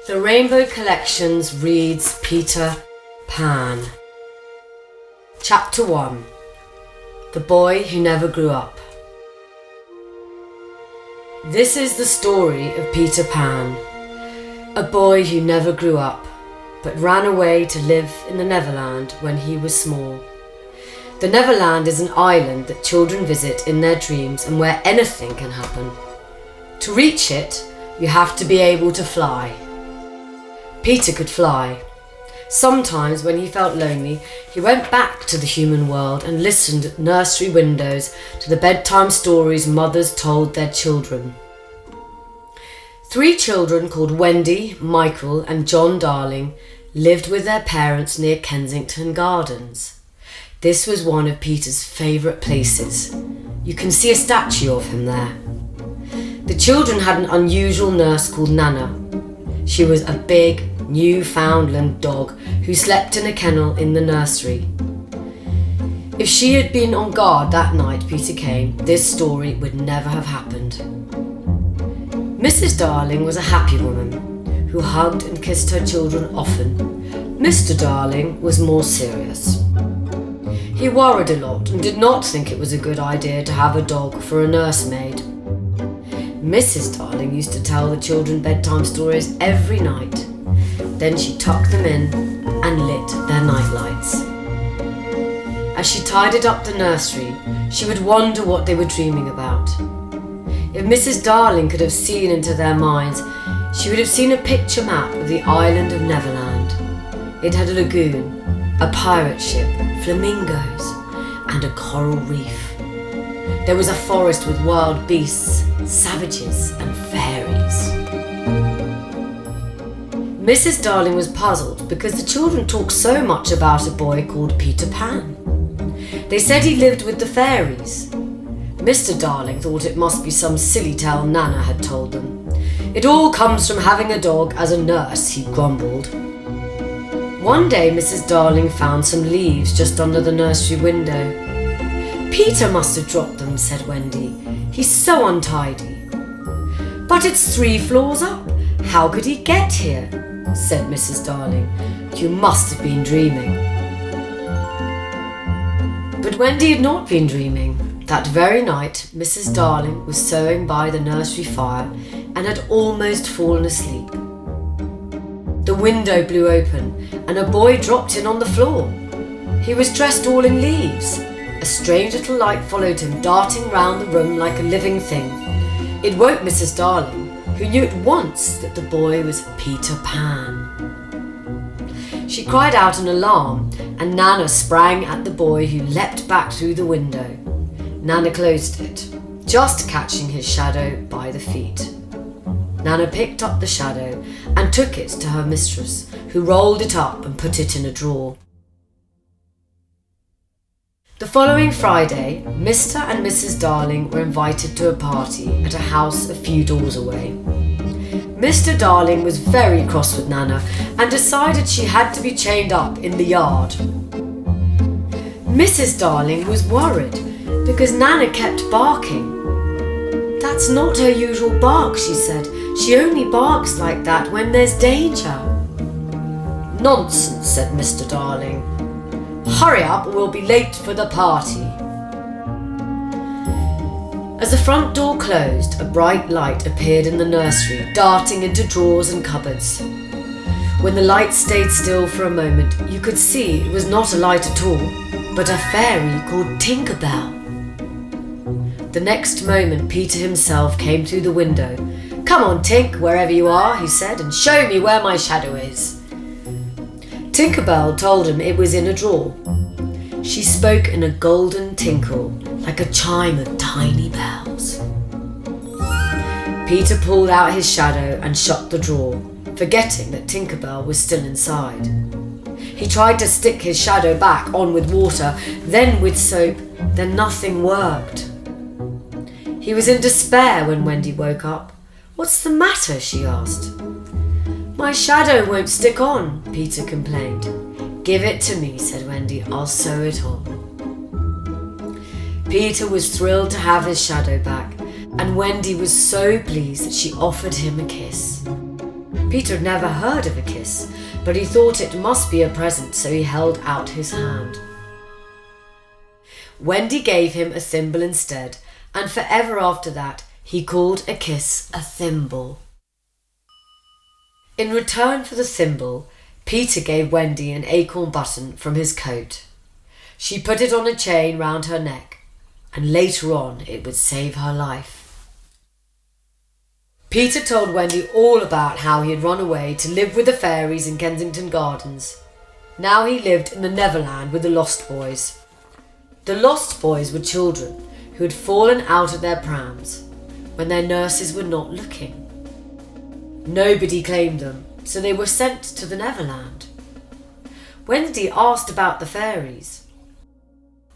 The Rainbow Collections reads Peter Pan. Chapter 1. The Boy Who Never Grew Up. This is the story of Peter Pan, a boy who never grew up, but ran away to live in the Neverland when he was small. The Neverland is an island that children visit in their dreams and where anything can happen. To reach it, you have to be able to fly. Peter could fly. Sometimes when he felt lonely, he went back to the human world and listened at nursery windows to the bedtime stories mothers told their children. 3 children called Wendy, Michael and John Darling lived with their parents near Kensington Gardens. This was one of Peter's favourite places. You can see a statue of him there. The children had an unusual nurse called Nana. She was a big Newfoundland dog who slept in a kennel in the nursery. If she had been on guard that night Peter came, this story would never have happened. Mrs. Darling was a happy woman who hugged and kissed her children often. Mr. Darling was more serious. He worried a lot and did not think it was a good idea to have a dog for a nursemaid. Mrs. Darling used to tell the children bedtime stories every night. Then she tucked them in and lit their nightlights. As she tidied up the nursery, she would wonder what they were dreaming about. If Mrs. Darling could have seen into their minds, she would have seen a picture map of the island of Neverland. It had a lagoon, a pirate ship, flamingos, and a coral reef. There was a forest with wild beasts, savages, and fairies. Mrs. Darling was puzzled because the children talked so much about a boy called Peter Pan. They said he lived with the fairies. Mr. Darling thought it must be some silly tale Nana had told them. It all comes from having a dog as a nurse, he grumbled. One day Mrs. Darling found some leaves just under the nursery window. Peter must have dropped them, said Wendy. He's so untidy. But it's 3 floors up. How could he get here? Said Mrs. Darling. You must have been dreaming. But Wendy had not been dreaming. That very night, Mrs. Darling was sewing by the nursery fire and had almost fallen asleep. The window blew open and a boy dropped in on the floor. He was dressed all in leaves. A strange little light followed him, darting round the room like a living thing. It woke Mrs. Darling, who knew at once that the boy was Peter Pan. She cried out in alarm, and Nana sprang at the boy who leapt back through the window. Nana closed it, just catching his shadow by the feet. Nana picked up the shadow and took it to her mistress, who rolled it up and put it in a drawer. The following Friday, Mr. and Mrs. Darling were invited to a party at a house a few doors away. Mr. Darling was very cross with Nana and decided she had to be chained up in the yard. Mrs. Darling was worried because Nana kept barking. That's not her usual bark, she said. She only barks like that when there's danger. Nonsense, said Mr. Darling. Hurry up or we'll be late for the party. As the front door closed, a bright light appeared in the nursery, darting into drawers and cupboards. When the light stayed still for a moment, you could see it was not a light at all, but a fairy called Tinker Bell. The next moment, Peter himself came through the window. Come on, Tink, wherever you are, he said, and show me where my shadow is. Tinker Bell told him it was in a drawer. She spoke in a golden tinkle, like a chime of tiny bells. Peter pulled out his shadow and shut the drawer, forgetting that Tinker Bell was still inside. He tried to stick his shadow back on with water, then with soap, then nothing worked. He was in despair when Wendy woke up. What's the matter? She asked. My shadow won't stick on, Peter complained. Give it to me, said Wendy. I'll sew it on. Peter was thrilled to have his shadow back, and Wendy was so pleased that she offered him a kiss. Peter had never heard of a kiss, but he thought it must be a present, so he held out his hand. Wendy gave him a thimble instead, and forever after that he called a kiss a thimble. In return for the thimble, Peter gave Wendy an acorn button from his coat. She put it on a chain round her neck, and later on it would save her life. Peter told Wendy all about how he had run away to live with the fairies in Kensington Gardens. Now he lived in the Neverland with the Lost Boys. The Lost Boys were children who had fallen out of their prams when their nurses were not looking. Nobody claimed them, so they were sent to the Neverland. Wendy asked about the fairies.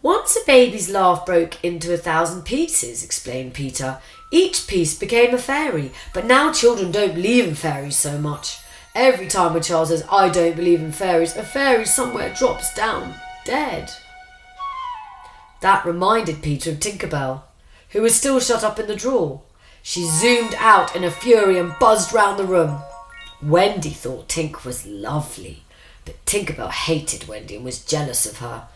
Once a baby's laugh broke into 1,000 pieces, explained Peter. Each piece became a fairy, but now children don't believe in fairies so much. Every time a child says, "I don't believe in fairies," a fairy somewhere drops down dead. That reminded Peter of Tinkerbell, who was still shut up in the drawer. She zoomed out in a fury and buzzed round the room. Wendy thought Tink was lovely, but Tinkerbell hated Wendy and was jealous of her.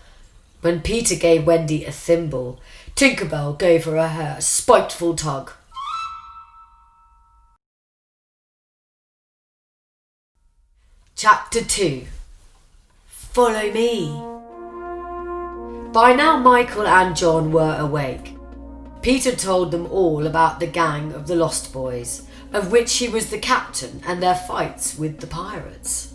When Peter gave Wendy a thimble, Tinkerbell gave her a spiteful tug. Chapter 2. Follow me. By now Michael and John were awake. Peter told them all about the gang of the Lost Boys, of which he was the captain, and their fights with the pirates.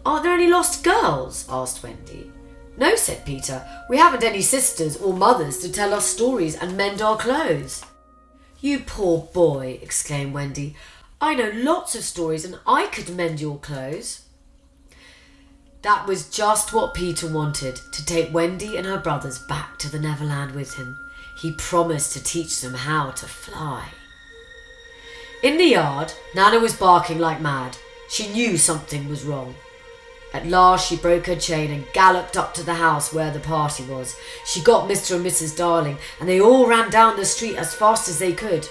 "Aren't there any lost girls?" asked Wendy. "No," said Peter. "We haven't any sisters or mothers to tell us stories and mend our clothes." "You poor boy," exclaimed Wendy. "I know lots of stories and I could mend your clothes." That was just what Peter wanted, to take Wendy and her brothers back to the Neverland with him. He promised to teach them how to fly. In the yard, Nana was barking like mad. She knew something was wrong. At last she broke her chain and galloped up to the house where the party was. She got Mr. and Mrs. Darling, and they all ran down the street as fast as they could.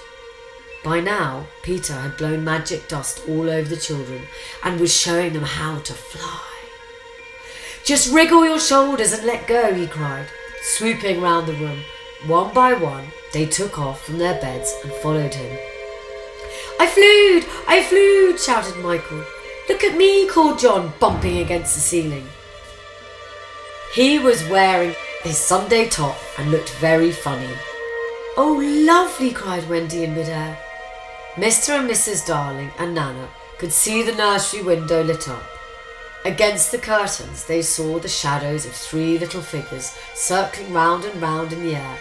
By now, Peter had blown magic dust all over the children and was showing them how to fly. "Just wriggle your shoulders and let go," he cried, swooping round the room. One by one, they took off from their beds and followed him. I flew, shouted Michael. "Look at me," called John, bumping against the ceiling. He was wearing his Sunday top and looked very funny. "Oh, lovely," cried Wendy in midair. Mr. and Mrs. Darling and Nana could see the nursery window lit up. Against the curtains they saw the shadows of 3 little figures circling round and round in the air.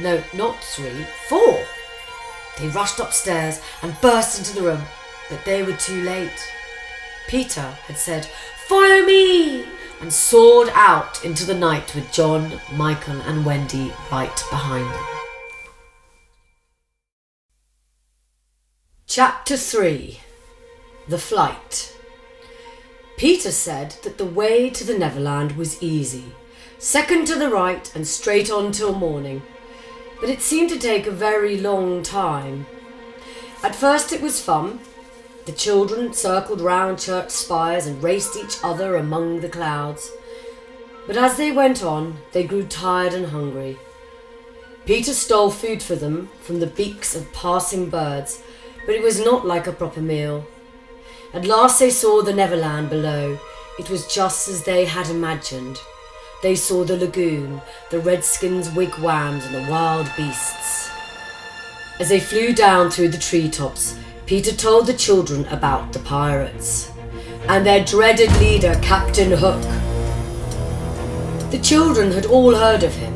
No, not 3, 4. They rushed upstairs and burst into the room, but they were too late. Peter had said, "Follow me," and soared out into the night with John, Michael and Wendy right behind them. Chapter 3. The Flight. Peter said that the way to the Neverland was easy, second to the right and straight on till morning, but it seemed to take a very long time. At first it was fun. The children circled round church spires and raced each other among the clouds, but as they went on, they grew tired and hungry. Peter stole food for them from the beaks of passing birds, but it was not like a proper meal. At last they saw the Neverland below. It was just as they had imagined. They saw the lagoon, the redskins' wigwams and the wild beasts. As they flew down through the treetops, Peter told the children about the pirates and their dreaded leader, Captain Hook. The children had all heard of him.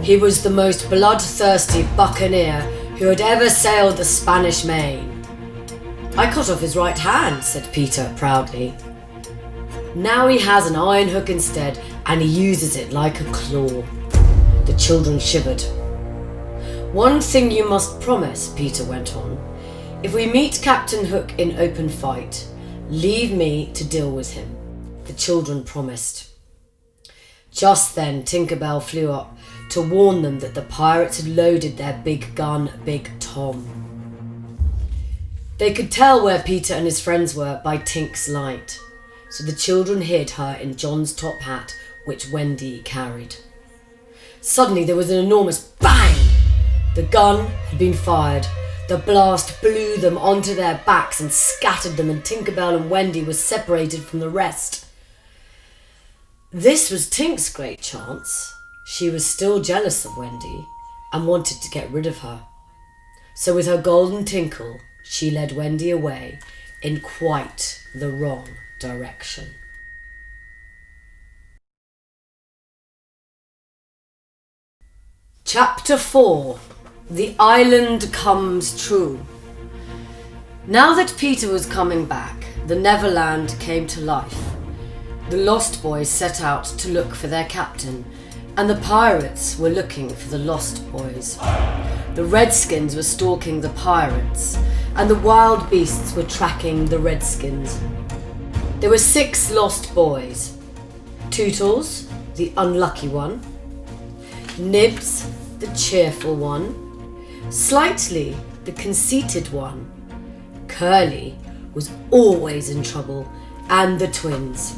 He was the most bloodthirsty buccaneer who had ever sailed the Spanish Main. "I cut off his right hand," said Peter proudly. "Now he has an iron hook instead, and he uses it like a claw." The children shivered. "One thing you must promise," Peter went on. "If we meet Captain Hook in open fight, leave me to deal with him." The children promised. Just then Tinkerbell flew up to warn them that the pirates had loaded their big gun, Big Tom. They could tell where Peter and his friends were by Tink's light, so the children hid her in John's top hat, which Wendy carried. Suddenly there was an enormous bang! The gun had been fired. The blast blew them onto their backs and scattered them, and Tinker Bell and Wendy were separated from the rest. This was Tink's great chance. She was still jealous of Wendy and wanted to get rid of her. So with her golden tinkle, she led Wendy away in quite the wrong direction. Chapter 4. The Island Comes True. Now that Peter was coming back, the Neverland came to life. The Lost Boys set out to look for their captain, and the pirates were looking for the Lost Boys. The Redskins were stalking the pirates, and the wild beasts were tracking the Redskins. There were 6 Lost Boys. Tootles, the unlucky one. Nibs, the cheerful one. Slightly, the conceited one. Curly was always in trouble, and the twins.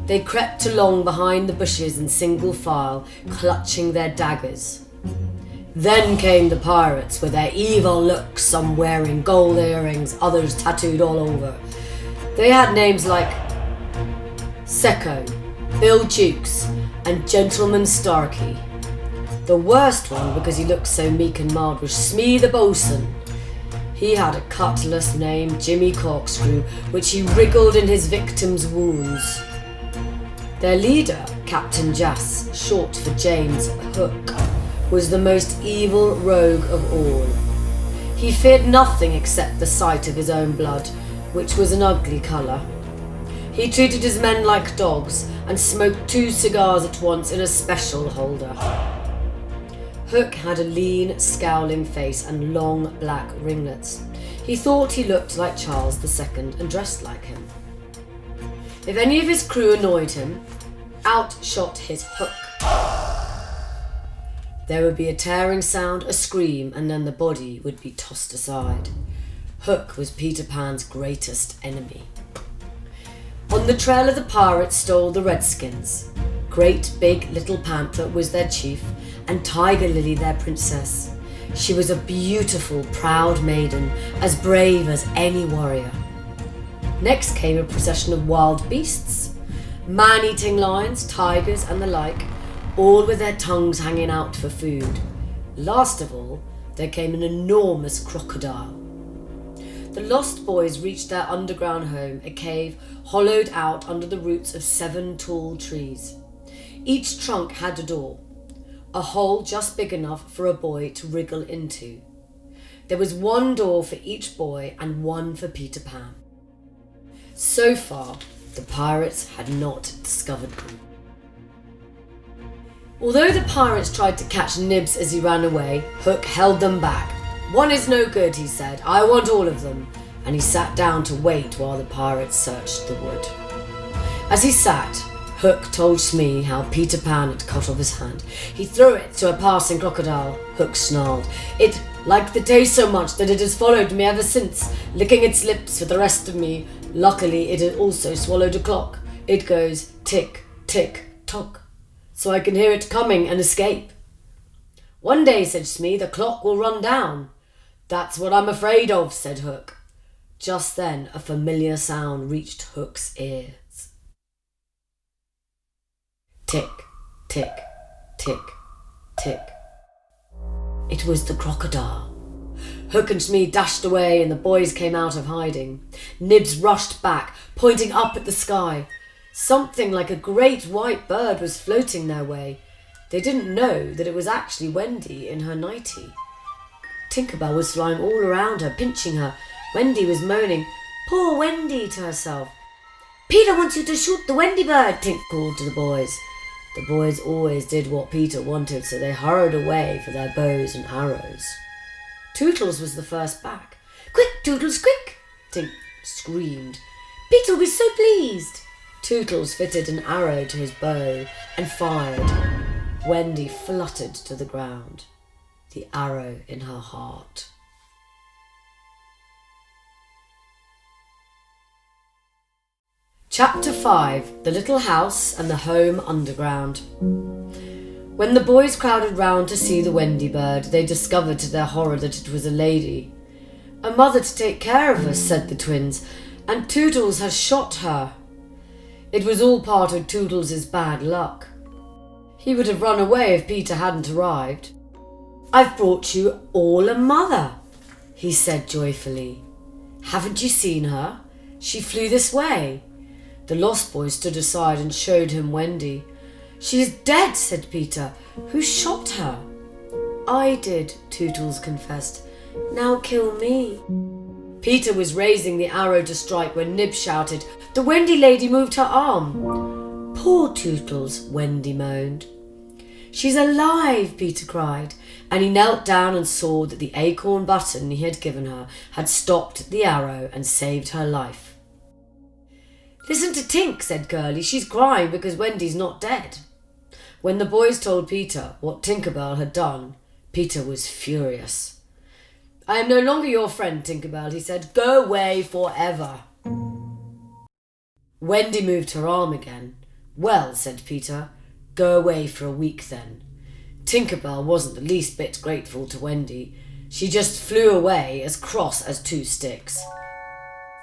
They crept along behind the bushes in single file, clutching their daggers. Then came the pirates with their evil looks, some wearing gold earrings, others tattooed all over. They had names like Secco, Bill Jukes, and Gentleman Starkey. The worst one, because he looked so meek and mild, was Smee the Bosun. He had a cutlass named Jimmy Corkscrew, which he wriggled in his victims' wounds. Their leader, Captain Jas, short for James Hook, was the most evil rogue of all. He feared nothing except the sight of his own blood, which was an ugly colour. He treated his men like dogs and smoked 2 cigars at once in a special holder. Hook had a lean, scowling face and long black ringlets. He thought he looked like Charles II and dressed like him. If any of his crew annoyed him, out shot his hook. There would be a tearing sound, a scream, and then the body would be tossed aside. Hook was Peter Pan's greatest enemy. On the trail of the pirates stole the Redskins. Great Big Little Panther was their chief, and Tiger Lily their princess. She was a beautiful, proud maiden, as brave as any warrior. Next came a procession of wild beasts, man-eating lions, tigers, and the like, all with their tongues hanging out for food. Last of all, there came an enormous crocodile. The Lost Boys reached their underground home, a cave hollowed out under the roots of 7 tall trees. Each trunk had a door, a hole just big enough for a boy to wriggle into. There was 1 door for each boy and 1 for Peter Pan. So far, the pirates had not discovered them. Although the pirates tried to catch Nibs as he ran away, Hook held them back. "1 is no good," he said. "I want all of them." And he sat down to wait while the pirates searched the wood. As he sat, Hook told Smee how Peter Pan had cut off his hand. He threw it to a passing crocodile. Hook snarled. "It liked the taste so much that it has followed me ever since, licking its lips for the rest of me. Luckily, it had also swallowed a clock. It goes tick, tick, tock, so I can hear it coming and escape." "One day," said Smee, "the clock will run down." "That's what I'm afraid of," said Hook. Just then, a familiar sound reached Hook's ears. Tick, tick, tick, tick. It was the crocodile. Hook and Smee dashed away and the boys came out of hiding. Nibs rushed back, pointing up at the sky. Something like a great white bird was floating their way. They didn't know that it was actually Wendy in her nightie. Tinker Bell was flying all around her, pinching her. Wendy was moaning, "Poor Wendy," to herself. "Peter wants you to shoot the Wendy bird," Tink called to the boys. The boys always did what Peter wanted, so they hurried away for their bows and arrows. Tootles was the first back. "Quick, Tootles, quick!" Tink screamed. "Peter will be so pleased." Tootles fitted an arrow to his bow and fired. Wendy fluttered to the ground, the arrow in her heart. Chapter 5 The Little House and the Home Underground. When the boys crowded round to see the Wendy bird, they discovered to their horror that it was a lady. "A mother to take care of us," said the twins, "and Toodles has shot her." It was all part of Toodles' bad luck. He would have run away if Peter hadn't arrived. "I've brought you all a mother," he said joyfully. "Haven't you seen her? She flew this way." The lost boy stood aside and showed him Wendy. "She is dead," said Peter. "Who shot her?" "I did," Toodles confessed. "Now kill me." Peter was raising the arrow to strike when Nib shouted, "The Wendy lady moved her arm." "Poor Toodles," Wendy moaned. "She's alive," Peter cried, and he knelt down and saw that the acorn button he had given her had stopped the arrow and saved her life. "Listen to Tink," said Curly. "She's crying because Wendy's not dead." When the boys told Peter what Tinkerbell had done, Peter was furious. "I am no longer your friend, Tinkerbell," he said. "Go away forever." Wendy moved her arm again. "Well," said Peter, "go away for a week then." Tinkerbell wasn't the least bit grateful to Wendy. She just flew away as cross as two sticks.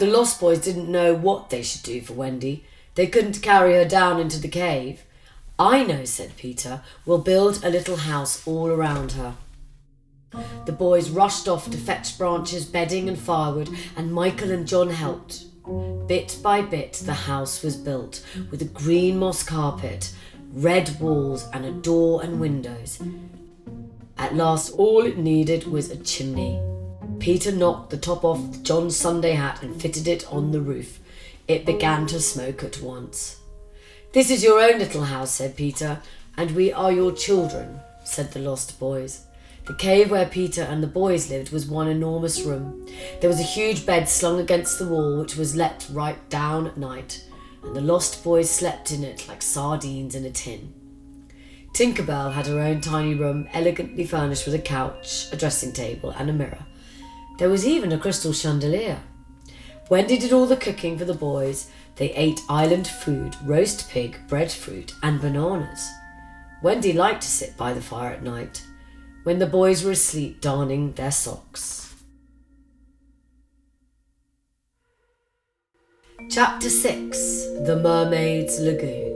The lost boys didn't know what they should do for Wendy. They couldn't carry her down into the cave. "I know," said Peter. "We'll build a little house all around her." The boys rushed off to fetch branches, bedding and firewood, and Michael and John helped. Bit by bit the house was built, with a green moss carpet, red walls and a door and windows. At last all it needed was a chimney. Peter knocked the top off John's Sunday hat and fitted it on the roof. It began to smoke at once. "This is your own little house," said Peter. "And we are your children," said the lost boys. The cave where Peter and the boys lived was one enormous room. There was a huge bed slung against the wall which was let right down at night, and the lost boys slept in it like sardines in a tin. Tinkerbell had her own tiny room, elegantly furnished with a couch, a dressing table and a mirror. There was even a crystal chandelier. Wendy did all the cooking for the boys. They ate island food, roast pig, breadfruit and bananas. Wendy liked to sit by the fire at night, when the boys were asleep darning their socks. Chapter 6 The Mermaid's Lagoon.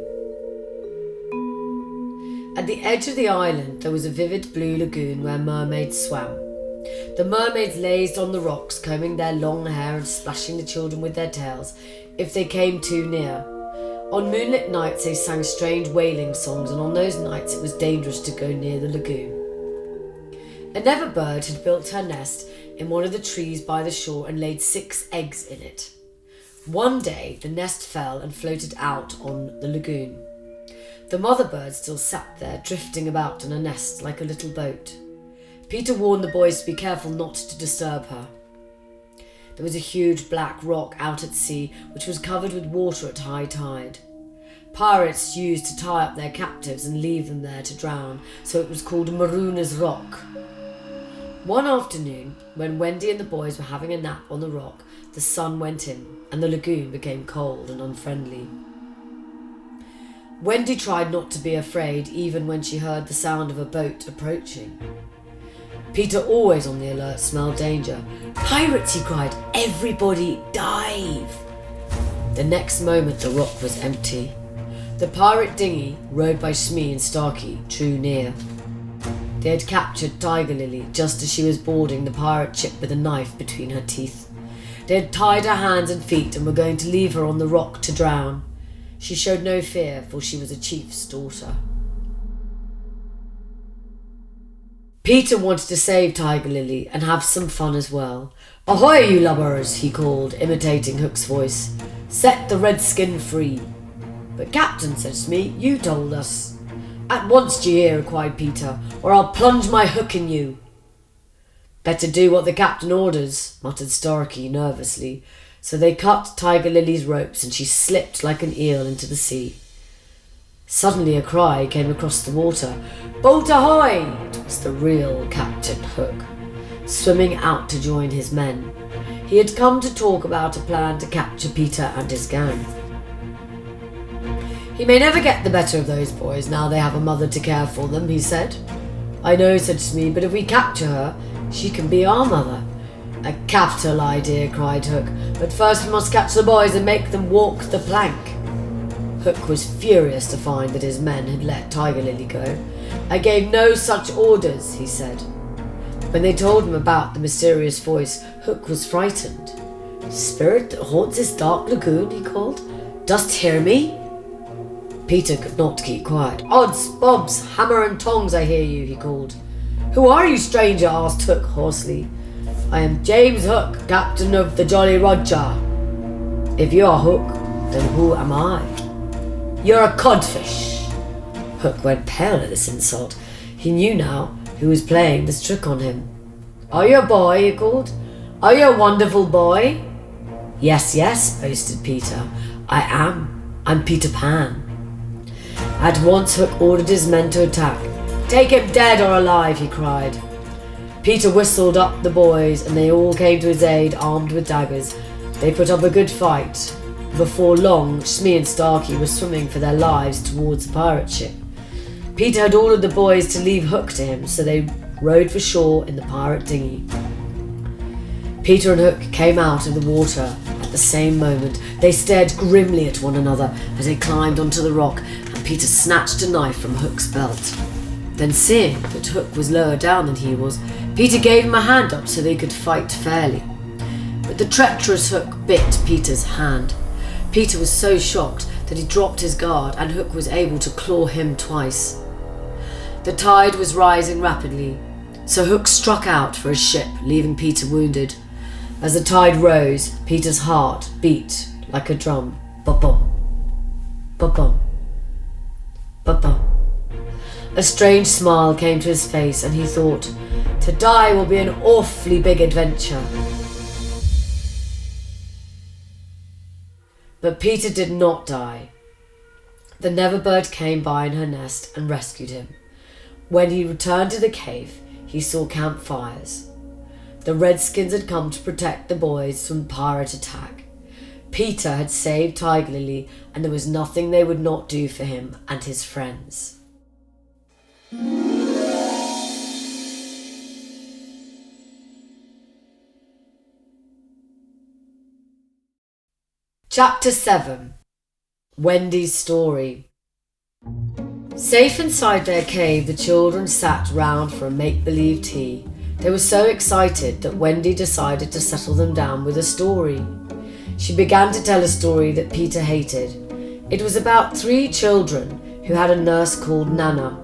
At the edge of the island there was a vivid blue lagoon where mermaids swam. The mermaids lazed on the rocks, combing their long hair and splashing the children with their tails if they came too near. On moonlit nights they sang strange wailing songs, and on those nights it was dangerous to go near the lagoon. A never bird had built her nest in one of the trees by the shore and laid 6 eggs in it. One day the nest fell and floated out on the lagoon. The mother bird still sat there, drifting about in a nest like a little boat. Peter warned the boys to be careful not to disturb her. There was a huge black rock out at sea which was covered with water at high tide. Pirates used to tie up their captives and leave them there to drown, so it was called Marooner's Rock. One afternoon, when Wendy and the boys were having a nap on the rock, the sun went in and the lagoon became cold and unfriendly. Wendy tried not to be afraid even when she heard the sound of a boat approaching. Peter, always on the alert, smelled danger. "Pirates!" he cried. "Everybody dive!" The next moment the rock was empty. The pirate dinghy, rowed by Smee and Starkey, drew near. They had captured Tiger Lily just as she was boarding the pirate ship with a knife between her teeth. They had tied her hands and feet and were going to leave her on the rock to drown. She showed no fear, for she was a chief's daughter. Peter wanted to save Tiger Lily and have some fun as well. "Ahoy, you lubbers," he called, imitating Hook's voice. "Set the redskin free." "But Captain," said Smee, "you told us." "At once, d'ye hear?" cried Peter, "or I'll plunge my hook in you." "Better do what the captain orders," muttered Starkey nervously. So they cut Tiger Lily's ropes and she slipped like an eel into the sea. Suddenly a cry came across the water. "Boat ahoy!" It was the real Captain Hook, swimming out to join his men. He had come to talk about a plan to capture Peter and his gang. He may never get the better of those boys now they have a mother to care for them, he said. I know, said Smee, but if we capture her, she can be our mother. A capital idea, cried Hook, but first we must catch the boys and make them walk the plank. Hook was furious to find that his men had let Tiger Lily go. I gave no such orders, he said. When they told him about the mysterious voice, Hook was frightened. Spirit that haunts this dark lagoon, he called. Dost hear me? Peter could not keep quiet. Odds, bobs, hammer and tongs, I hear you, he called. Who are you, stranger? Asked Hook hoarsely. I am James Hook, captain of the Jolly Roger. If you are Hook, then who am I? You're a codfish. Hook went pale at this insult. He knew now who was playing this trick on him. Are you a boy? He called. Are you a wonderful boy? Yes, yes, boasted Peter. I am. I'm Peter Pan. At once Hook ordered his men to attack. Take him dead or alive, he cried. Peter whistled up the boys and they all came to his aid, armed with daggers. They put up a good fight. Before long, Smee and Starkey were swimming for their lives towards the pirate ship. Peter had ordered the boys to leave Hook to him, so they rowed for shore in the pirate dinghy. Peter and Hook came out of the water at the same moment. They stared grimly at one another as they climbed onto the rock, and Peter snatched a knife from Hook's belt. Then, seeing that Hook was lower down than he was, Peter gave him a hand up so they could fight fairly. But the treacherous Hook bit Peter's hand. Peter was so shocked that he dropped his guard, and Hook was able to claw him twice. The tide was rising rapidly, so Hook struck out for his ship, leaving Peter wounded. As the tide rose, Peter's heart beat like a drum. Ba-bum, ba-bum, ba-bum. A strange smile came to his face, and he thought, to die will be an awfully big adventure. But Peter did not die. The Neverbird came by in her nest and rescued him. When he returned to the cave, he saw campfires. The Redskins had come to protect the boys from pirate attack. Peter had saved Tiger Lily, and there was nothing they would not do for him and his friends. Chapter 7. Wendy's Story. Safe inside their cave, the children sat round for a make-believe tea. They were so excited that Wendy decided to settle them down with a story. She began to tell a story that Peter hated. It was about 3 children who had a nurse called Nana,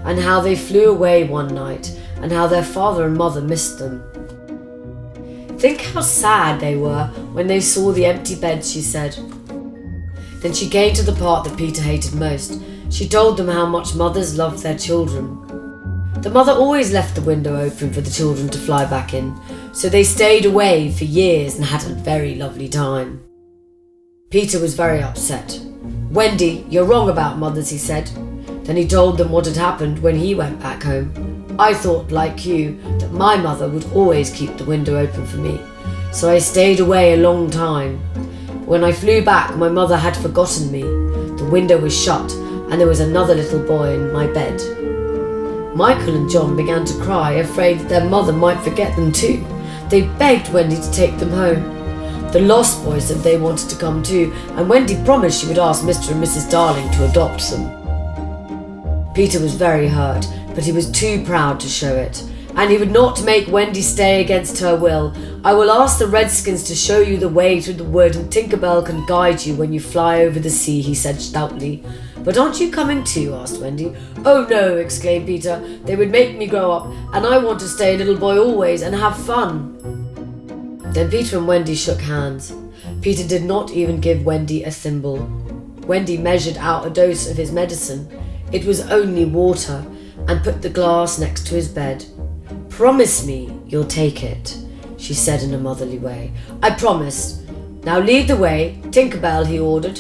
and how they flew away one night, and how their father and mother missed them. Think how sad they were when they saw the empty beds, she said. Then she came to the part that Peter hated most. She told them how much mothers loved their children. The mother always left the window open for the children to fly back in, so they stayed away for years and had a very lovely time. Peter was very upset. Wendy, you're wrong about mothers, he said. Then he told them what had happened when he went back home. I thought, like you, that my mother would always keep the window open for me, so I stayed away a long time. When I flew back, my mother had forgotten me. The window was shut, and there was another little boy in my bed. Michael and John began to cry, afraid that their mother might forget them too. They begged Wendy to take them home. The Lost Boys said they wanted to come too, and Wendy promised she would ask Mr. and Mrs. Darling to adopt them. Peter was very hurt, but he was too proud to show it, and he would not make Wendy stay against her will. I will ask the Redskins to show you the way through the wood, and Tinker Bell can guide you when you fly over the sea, he said stoutly. But aren't you coming too? Asked Wendy. Oh no, exclaimed Peter. They would make me grow up, and I want to stay a little boy always and have fun. Then Peter and Wendy shook hands. Peter did not even give Wendy a thimble. Wendy measured out a dose of his medicine. It was only water, and put the glass next to his bed. Promise me you'll take it, she said in a motherly way. I promised. Now lead the way, Tinker Bell, he ordered.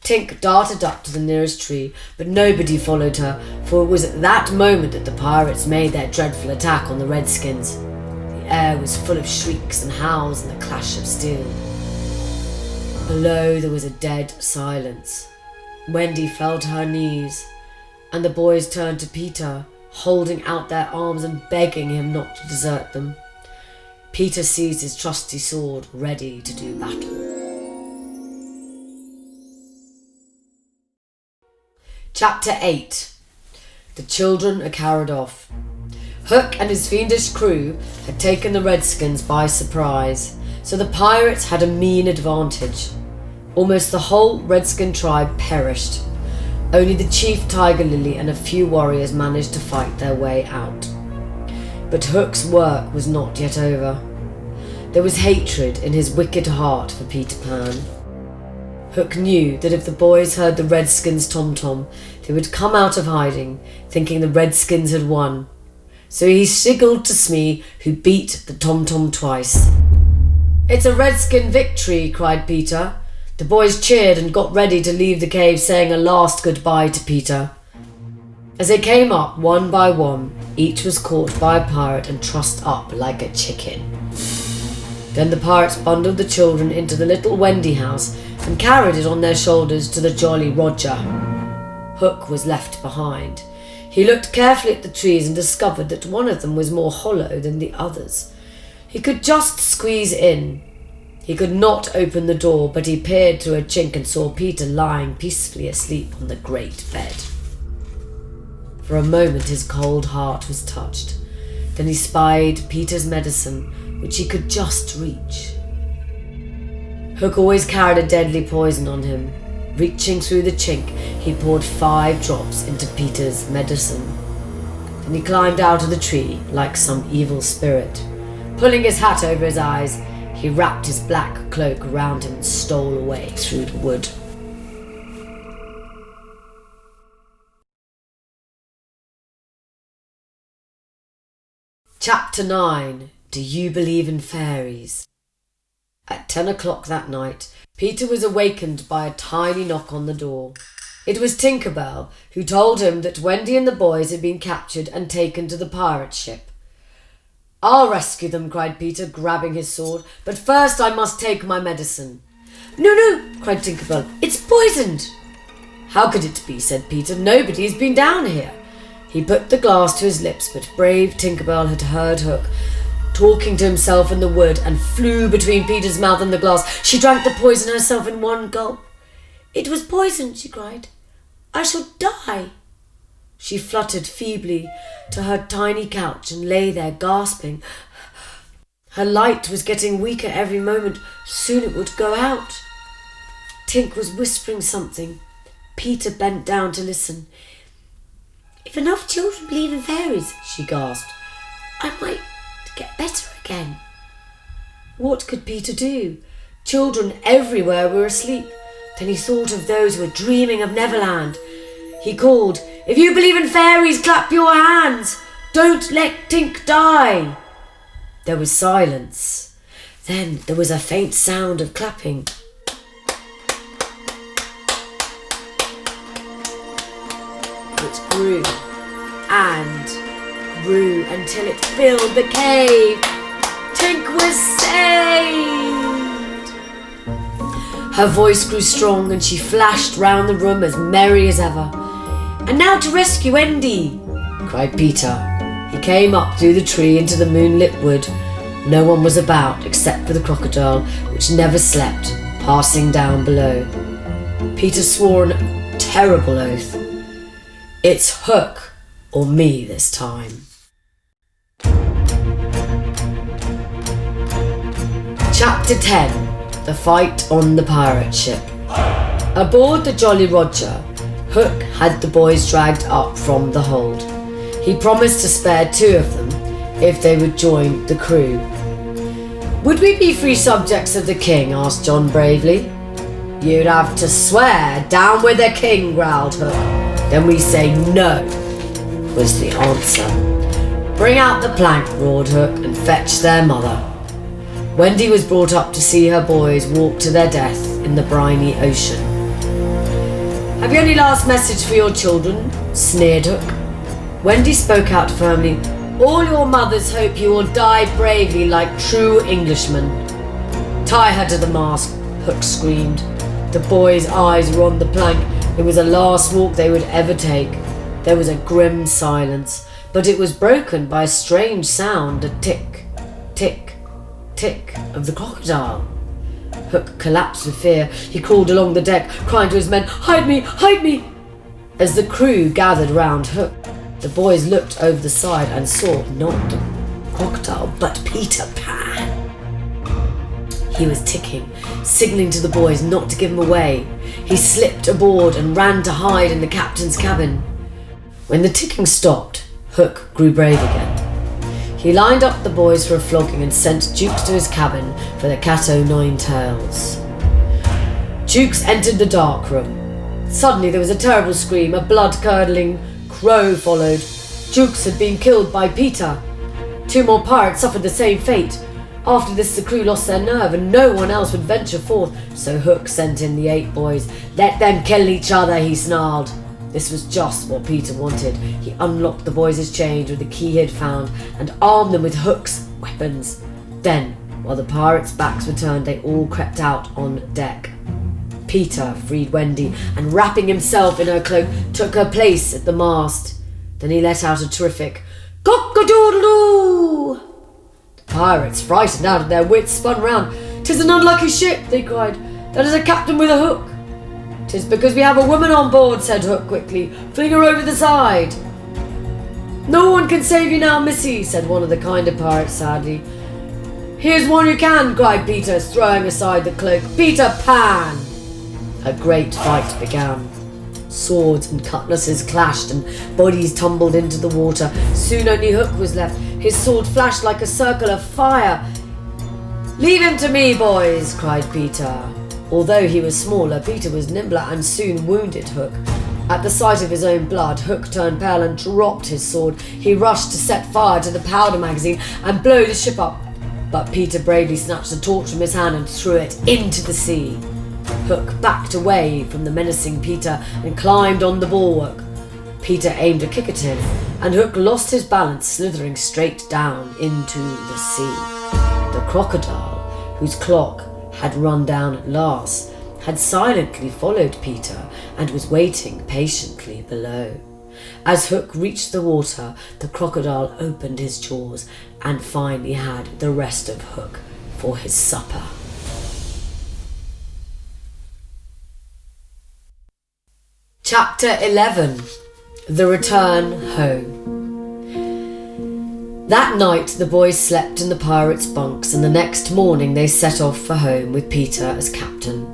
Tink darted up to the nearest tree, but nobody followed her, for it was at that moment that the pirates made their dreadful attack on the Redskins. The air was full of shrieks and howls and the clash of steel. Below there was a dead silence. Wendy fell to her knees, and the boys turned to Peter, holding out their arms and begging him not to desert them. Peter seized his trusty sword, ready to do battle. Chapter 8. The children are carried off. Hook and his fiendish crew had taken the Redskins by surprise, so the pirates had a mean advantage. Almost the whole Redskin tribe perished. Only the chief Tiger Lily and a few warriors managed to fight their way out. But Hook's work was not yet over. There was hatred in his wicked heart for Peter Pan. Hook knew that if the boys heard the Redskins' tom-tom, they would come out of hiding, thinking the Redskins had won. So he signalled to Smee, who beat the tom-tom twice. "It's a Redskin victory," cried Peter. The boys cheered and got ready to leave the cave, saying a last goodbye to Peter. As they came up one by one, each was caught by a pirate and trussed up like a chicken. Then the pirates bundled the children into the little Wendy house and carried it on their shoulders to the Jolly Roger. Hook was left behind. He looked carefully at the trees and discovered that one of them was more hollow than the others. He could just squeeze in. He could not open the door, but he peered through a chink and saw Peter lying peacefully asleep on the great bed. For a moment his cold heart was touched. Then he spied Peter's medicine, which he could just reach. Hook always carried a deadly poison on him. Reaching through the chink, he poured 5 drops into Peter's medicine. Then he climbed out of the tree like some evil spirit. Pulling his hat over his eyes, he wrapped his black cloak around him and stole away through the wood. Chapter 9. Do you believe in fairies? At 10 o'clock that night, Peter was awakened by a tiny knock on the door. It was Tinker Bell, who told him that Wendy and the boys had been captured and taken to the pirate ship. "I'll rescue them," cried Peter, grabbing his sword, "but first I must take my medicine." No, cried Tinker Bell, "it's poisoned." "How could it be?" said Peter. "Nobody's been down here." He put the glass to his lips, but brave Tinker Bell had heard Hook talking to himself in the wood and flew between Peter's mouth and the glass. She drank the poison herself in one gulp. "It was poison," she cried. "I shall die." She fluttered feebly to her tiny couch and lay there gasping. Her light was getting weaker every moment. Soon it would go out. Tink was whispering something. Peter bent down to listen. "If enough children believe in fairies," she gasped, "I might get better again." What could Peter do? Children everywhere were asleep. Then he thought of those who were dreaming of Neverland. He called, "If you believe in fairies, clap your hands. Don't let Tink die." There was silence. Then there was a faint sound of clapping. It grew and grew until it filled the cave. Tink was saved! Her voice grew strong and she flashed round the room as merry as ever. "And now to rescue Wendy!" cried Peter. He came up through the tree into the moonlit wood. No one was about except for the crocodile, which never slept, passing down below. Peter swore a terrible oath. "It's Hook or me this time." Chapter 10. The Fight on the Pirate Ship. Aboard the Jolly Roger, Hook had the boys dragged up from the hold. He promised to spare 2 of them if they would join the crew. "Would we be free subjects of the king?" asked John bravely. "You'd have to swear down with the king," growled Hook. "Then we say no," was the answer. "Bring out the plank," roared Hook, "and fetch their mother." Wendy was brought up to see her boys walk to their death in the briny ocean. "Have you any last message for your children?" sneered Hook. Wendy spoke out firmly. "All your mothers hope you will die bravely like true Englishmen." "Tie her to the mast," Hook screamed. The boys' eyes were on the plank. It was the last walk they would ever take. There was a grim silence, but it was broken by a strange sound, a tick, tick, tick of the crocodile. Hook collapsed with fear. He crawled along the deck, crying to his men, "Hide me! Hide me!" As the crew gathered round Hook, the boys looked over the side and saw not the crocodile, but Peter Pan. He was ticking, signalling to the boys not to give him away. He slipped aboard and ran to hide in the captain's cabin. When the ticking stopped, Hook grew brave again. He lined up the boys for a flogging and sent Jukes to his cabin for the cat-o'-nine-tails. Jukes entered the dark room. Suddenly there was a terrible scream. A blood-curdling crow followed. Jukes had been killed by Peter. 2 more pirates suffered the same fate. After this, the crew lost their nerve and no one else would venture forth, so Hook sent in the 8 boys. "Let them kill each other," he snarled. This was just what Peter wanted. He unlocked the boys' chains with the key he had found and armed them with Hook's weapons. Then, while the pirates' backs were turned, they all crept out on deck. Peter freed Wendy and, wrapping himself in her cloak, took her place at the mast. Then he let out a terrific cock-a-doodle-doo. The pirates, frightened out of their wits, spun round. "'Tis an unlucky ship," they cried. "That is a captain with a hook." "'Tis because we have a woman on board," said Hook quickly. "Fling her over the side." "No one can save you now, missy," said one of the kinder pirates sadly. "Here's one who can," cried Peter, throwing aside the cloak. "Peter Pan!" A great fight began. Swords and cutlasses clashed and bodies tumbled into the water. Soon only Hook was left. His sword flashed like a circle of fire. "Leave him to me, boys," cried Peter. Although he was smaller, Peter was nimbler and soon wounded Hook. At the sight of his own blood, Hook turned pale and dropped his sword. He rushed to set fire to the powder magazine and blow the ship up. But Peter bravely snatched the torch from his hand and threw it into the sea. Hook backed away from the menacing Peter and climbed on the bulwark. Peter aimed a kick at him, and Hook lost his balance, slithering straight down into the sea. The crocodile, whose clock had run down at last, had silently followed Peter and was waiting patiently below. As Hook reached the water, the crocodile opened his jaws and finally had the rest of Hook for his supper. Chapter 11. The Return Home. That night the boys slept in the pirates' bunks, and the next morning they set off for home with Peter as captain.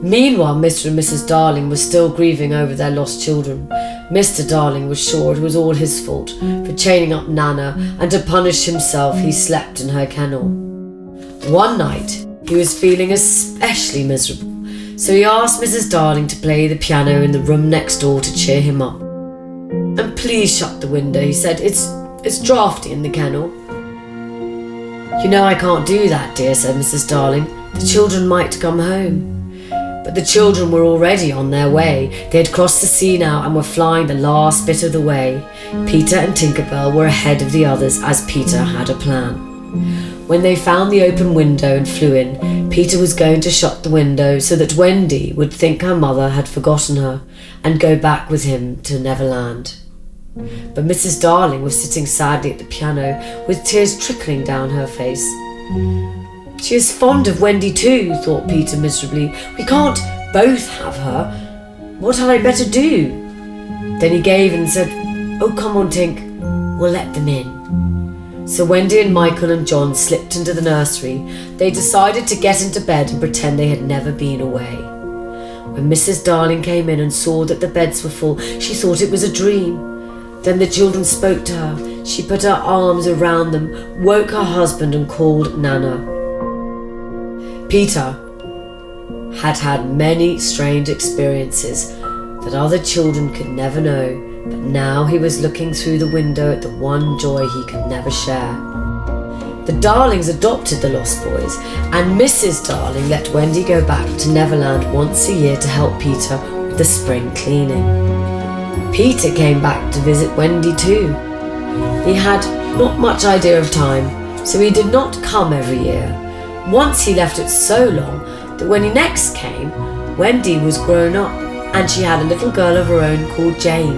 Meanwhile, Mr. and Mrs. Darling were still grieving over their lost children. Mr. Darling was sure it was all his fault for chaining up Nana, and to punish himself he slept in her kennel. One night he was feeling especially miserable, so he asked Mrs. Darling to play the piano in the room next door to cheer him up. "And please shut the window," he said. It's draughty in the kennel." "You know I can't do that, dear," said Mrs. Darling. "The children might come home." But the children were already on their way. They had crossed the sea now and were flying the last bit of the way. Peter and Tinkerbell were ahead of the others, as Peter had a plan. When they found the open window and flew in, Peter was going to shut the window so that Wendy would think her mother had forgotten her and go back with him to Neverland. But Mrs. Darling was sitting sadly at the piano with tears trickling down her face. "She is fond of Wendy too," thought Peter miserably. "We can't both have her. What had I better do?" Then he gave in and said, "Oh, come on, Tink, we'll let them in." So Wendy and Michael and John slipped into the nursery. They decided to get into bed and pretend they had never been away. When Mrs. Darling came in and saw that the beds were full, she thought it was a dream. Then the children spoke to her. She put her arms around them, woke her husband and called Nana. Peter had had many strange experiences that other children could never know, but now he was looking through the window at the one joy he could never share. The Darlings adopted the lost boys, and Mrs. Darling let Wendy go back to Neverland once a year to help Peter with the spring cleaning. Peter came back to visit Wendy too. He had not much idea of time, so he did not come every year. Once he left it so long that when he next came, Wendy was grown up and she had a little girl of her own called Jane.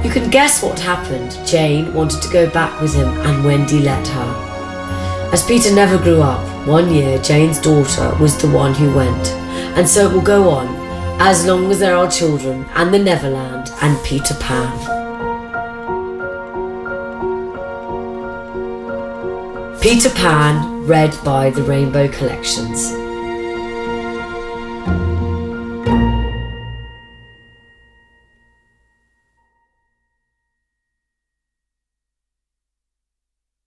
You can guess what happened. Jane wanted to go back with him, and Wendy let her. As Peter never grew up, one year Jane's daughter was the one who went, and so it will go on, as long as there are children, and the Neverland, and Peter Pan. Peter Pan, read by the Rainbow Collections.